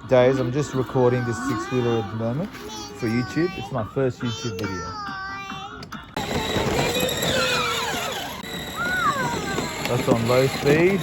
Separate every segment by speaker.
Speaker 1: days, I'm just recording this 6-wheeler at the moment for YouTube. It's my first YouTube video. That's on low speed.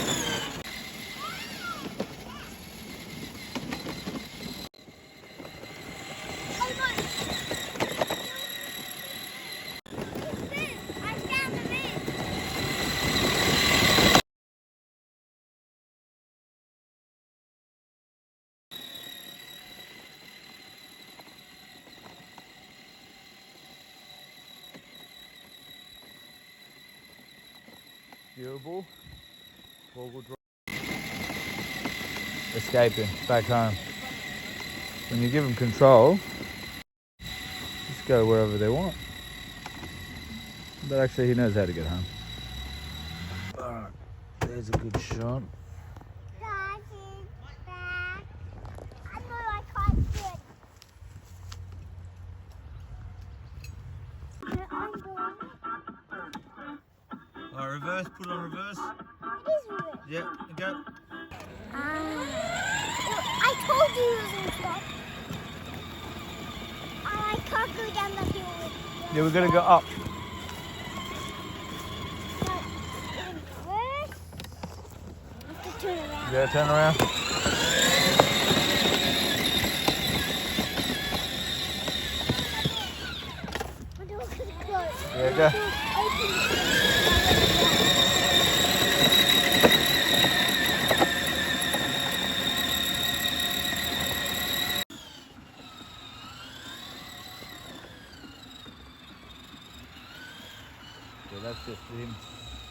Speaker 1: Viewable. Four-wheel drive. Escaping back home. When you give them control, just go wherever they want. But actually, he knows how to get home. Alright, there's a good shot. Alright, reverse, put it on reverse.
Speaker 2: It is reverse.
Speaker 1: Yeah, go.
Speaker 2: I told you it was in stop. I can't go down the hill.
Speaker 1: Yeah, we're gonna go up.
Speaker 2: Reverse. You have to turn around.
Speaker 1: Yeah, turn around.
Speaker 2: The door is closed.
Speaker 1: Yeah, go. So that's just him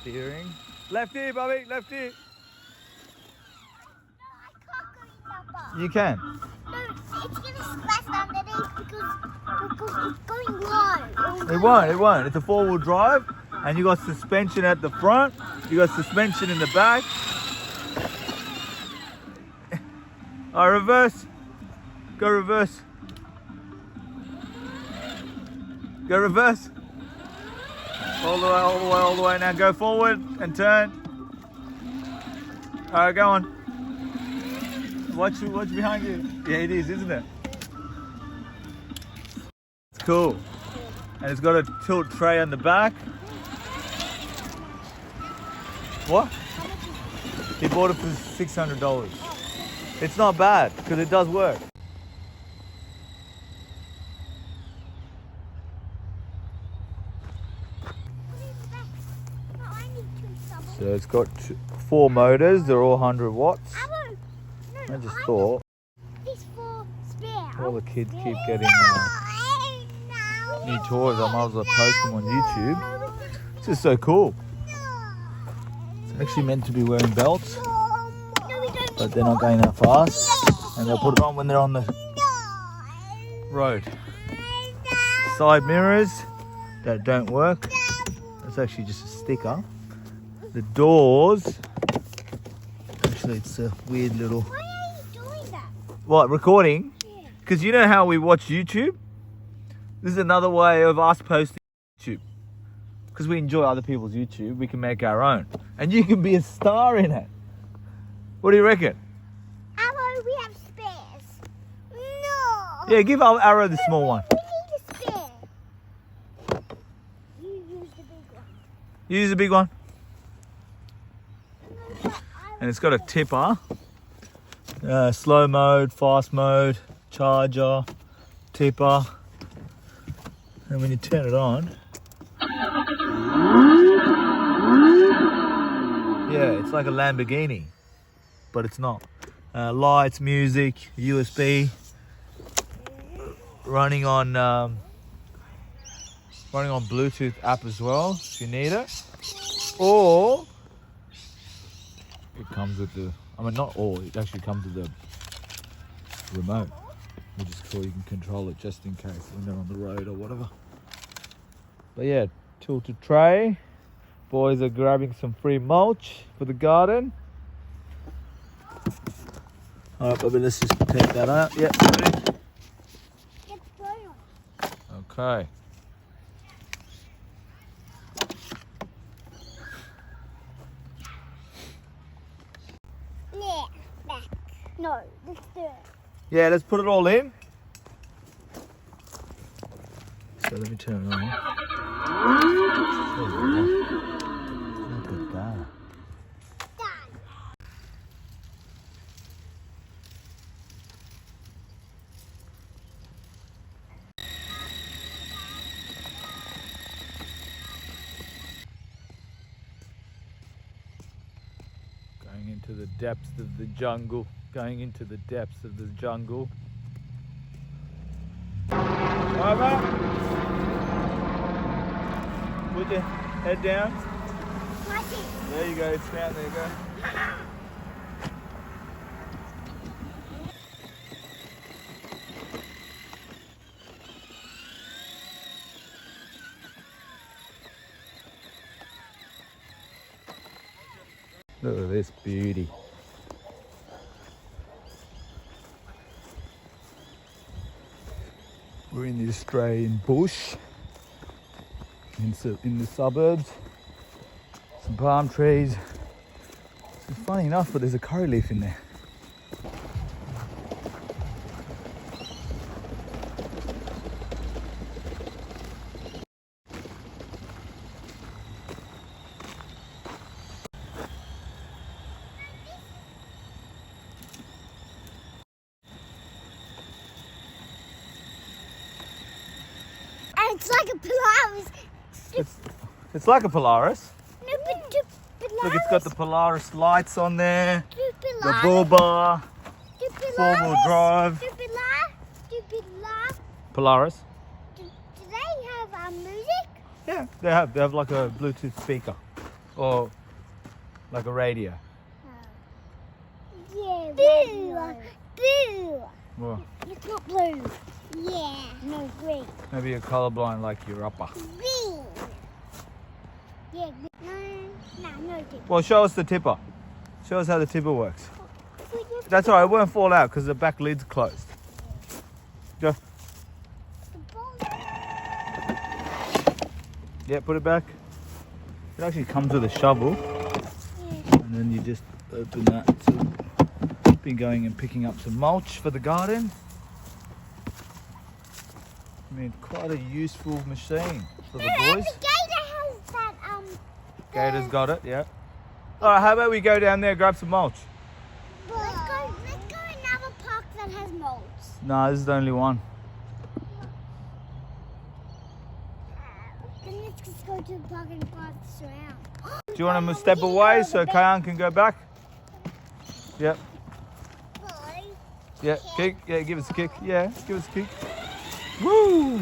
Speaker 1: steering. Left ear, Bobby, left ear.
Speaker 2: No, I can't go in that bar.
Speaker 1: You can.
Speaker 2: No, it's going to splash underneath because it's going low.
Speaker 1: It won't. It's a 4-wheel drive and you got suspension at the front, you got suspension in the back. Alright, reverse. Go reverse. Go reverse. All the way, all the way, all the way. Now go forward and turn. Alright, go on. Watch behind you. Yeah, it is, isn't it? It's cool. And it's got a tilt tray on the back. What? He bought it for $600. It's not bad because it does work. So it's got 4 motors, they're all 100 watts. I just thought all the kids keep getting new toys, I might as well post them on YouTube. This is so cool. It's actually meant to be wearing belts, but they're not going that fast. And they'll put it on when they're on the road. Side mirrors that don't work. It's actually just a sticker. The doors, actually it's a weird little...
Speaker 2: Why are you doing that?
Speaker 1: What, recording?
Speaker 2: Yeah.
Speaker 1: Because you know how we watch YouTube? This is another way of us posting YouTube. Because we enjoy other people's YouTube, we can make our own. And you can be a star in it. What do you reckon?
Speaker 2: Arrow, we have spares. No.
Speaker 1: Yeah, give Arrow the small one.
Speaker 2: We need a spare. You use the big one.
Speaker 1: You use the big one. And it's got a tipper. Slow mode, fast mode, charger, tipper. And when you turn it on, yeah, it's like a Lamborghini, but it's not. Lights, music, USB, running on Bluetooth app as well if you need it, or it comes with the. I mean, not all. It actually comes with the remote, which is cool. You can control it just in case when they're on the road or whatever. But yeah, tilted tray. Boys are grabbing some free mulch for the garden. All right, Bobby, let's just take that out. Yeah, ready? Okay.
Speaker 2: Yeah, back. No, this dirt.
Speaker 1: Yeah, let's put it all in. So let me turn it on. Look at that. Going into the depths of the jungle. Going into the depths of the jungle. Over. Put your head down. There you go, it's down, there you go. Look at this beauty. We're in the Australian bush, in the suburbs. Some palm trees. It's funny enough, but there's a curry leaf in there.
Speaker 2: And it's like a Polaris.
Speaker 1: It's like a Polaris.
Speaker 2: No, but the Polaris.
Speaker 1: Look, it's got the Polaris lights on there.
Speaker 2: The
Speaker 1: The bull bar. Four-wheel drive.
Speaker 2: The
Speaker 1: Polaris.
Speaker 2: Do they have music?
Speaker 1: Yeah, they have like a Bluetooth speaker, or like a radio.
Speaker 2: Yeah. Blue. Blue.
Speaker 1: Well,
Speaker 2: It's not blue. Yeah. No, green.
Speaker 1: maybe you're colorblind like your upper.
Speaker 2: Green. Yeah. No green.
Speaker 1: Well, show us the tipper. Show us how the tipper works. That's all right. It won't fall out because the back lid's closed. Go. Yeah, put it back. It actually comes with a shovel, and then you just open that. So, been going and picking up some mulch for the garden. I mean, quite a useful machine for the boys.
Speaker 2: The gator has that.
Speaker 1: Gator's got it, yeah. All right, how about we go down there, grab some mulch?
Speaker 2: Let's go another park that has mulch.
Speaker 1: No, this is the only one.
Speaker 2: Then let's just go to the park and park this around.
Speaker 1: Do you want to step away so Kayan can go back? Yep. Yeah, kick. Yeah, give us a kick. Yeah, give us a kick. Woo!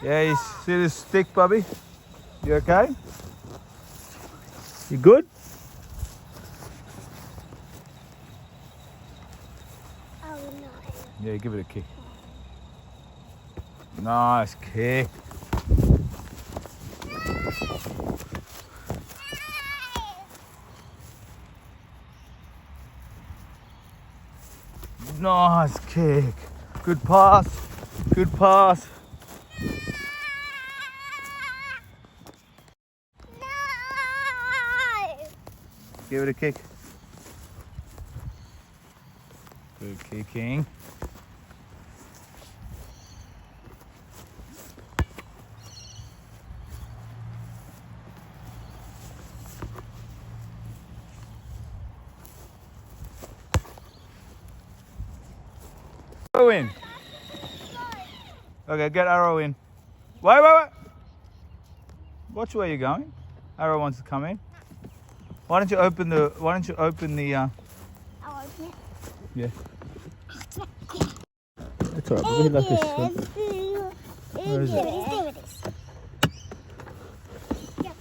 Speaker 1: Yeah, you see this stick, Bubby? You okay? You good?
Speaker 2: Oh no.
Speaker 1: Yeah, give it a kick. Nice kick. Nice kick. Good pass. Good pass. Give it a kick. Good kicking. Arrow in. Okay, get Arrow in. Wait. Watch where you're going. Arrow wants to come in. Why don't you open the?
Speaker 2: I'll open it.
Speaker 1: Yeah. That's alright. But we like this. Where is it?
Speaker 2: There it is. Yep.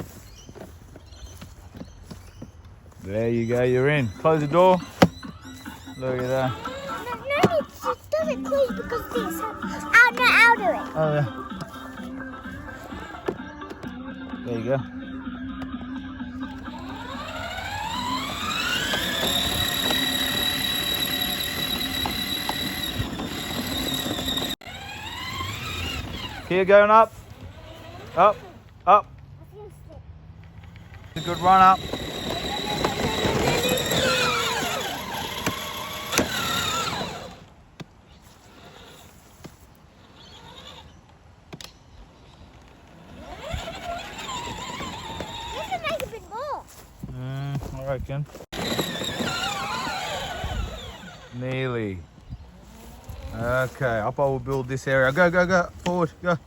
Speaker 1: There you go. You're in. Close the door. Look at that.
Speaker 2: No, just do it please because this. Out of it.
Speaker 1: Oh yeah. There you go. Here, going up. Up. Up. A good run up.
Speaker 2: We can make a bit more.
Speaker 1: I reckon. Nearly. Okay, up I will build this area. Go, go, go. Forward, go.